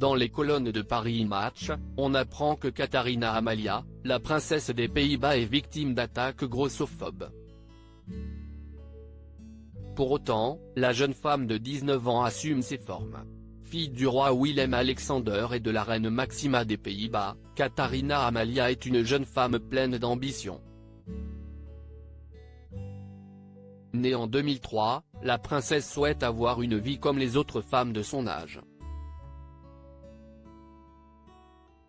Dans les colonnes de Paris Match, on apprend que Katharina Amalia, la princesse des Pays-Bas, est victime d'attaques grossophobes. Pour autant, la jeune femme de 19 ans assume ses formes. Fille du roi Willem-Alexander et de la reine Maxima des Pays-Bas, Katharina Amalia est une jeune femme pleine d'ambition. Née en 2003, la princesse souhaite avoir une vie comme les autres femmes de son âge.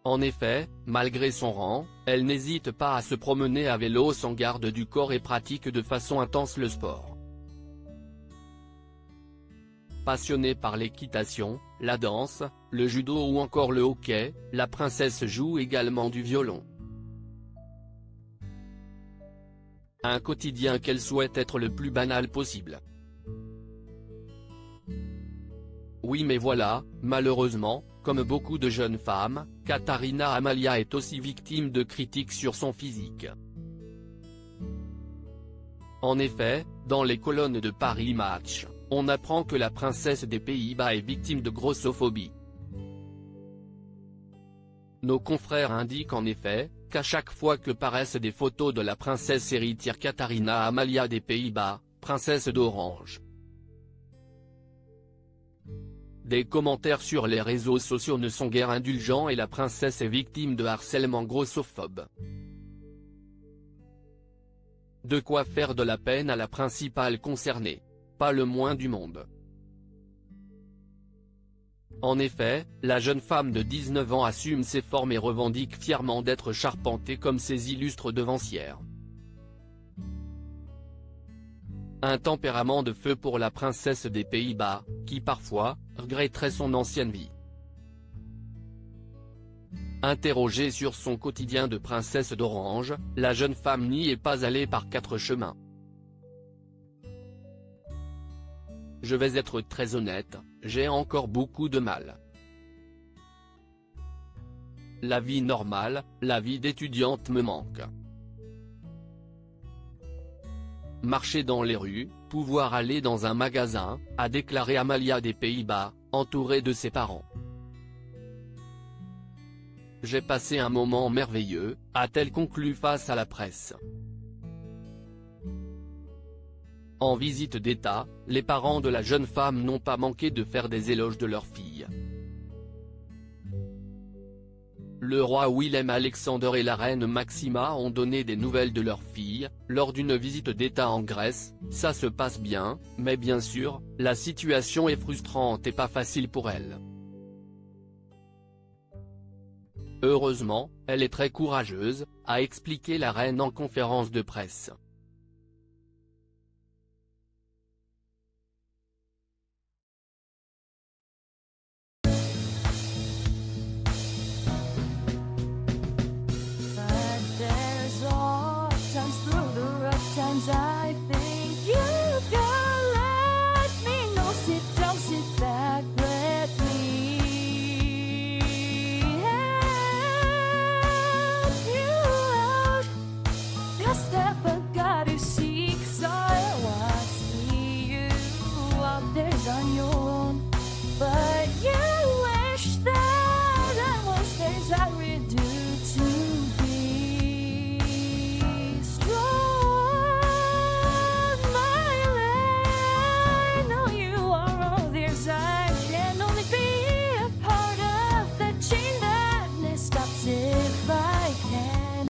En effet, malgré son rang, elle n'hésite pas à se promener à vélo sans garde du corps et pratique de façon intense le sport. Passionnée par l'équitation, la danse, le judo ou encore le hockey, la princesse joue également du violon. Un quotidien qu'elle souhaite être le plus banal possible. Oui, mais voilà, malheureusement, comme beaucoup de jeunes femmes, Katharina Amalia est aussi victime de critiques sur son physique. En effet, dans les colonnes de Paris Match, on apprend que la princesse des Pays-Bas est victime de grossophobie. Nos confrères indiquent en effet, qu'à chaque fois que paraissent des photos de la princesse héritière Katharina Amalia des Pays-Bas, princesse d'Orange, des commentaires sur les réseaux sociaux ne sont guère indulgents et la princesse est victime de harcèlement grossophobe. De quoi faire de la peine à la principale concernée. Pas le moins du monde. En effet, la jeune femme de 19 ans assume ses formes et revendique fièrement d'être charpentée comme ses illustres devancières. Un tempérament de feu pour la princesse des Pays-Bas, qui parfois, regretterait son ancienne vie. Interrogée sur son quotidien de princesse d'Orange, la jeune femme n'y est pas allée par quatre chemins. Je vais être très honnête, j'ai encore beaucoup de mal. La vie normale, la vie d'étudiante me manque. Marcher dans les rues, pouvoir aller dans un magasin, a déclaré Amalia des Pays-Bas, entourée de ses parents. J'ai passé un moment merveilleux, a-t-elle conclu face à la presse. En visite d'État, les parents de la jeune femme n'ont pas manqué de faire des éloges de leur fille. Le roi Willem-Alexander et la reine Maxima ont donné des nouvelles de leur fille, lors d'une visite d'État en Grèce. Ça se passe bien, mais bien sûr, la situation est frustrante et pas facile pour elle. Heureusement, elle est très courageuse, a expliqué la reine en conférence de presse. Times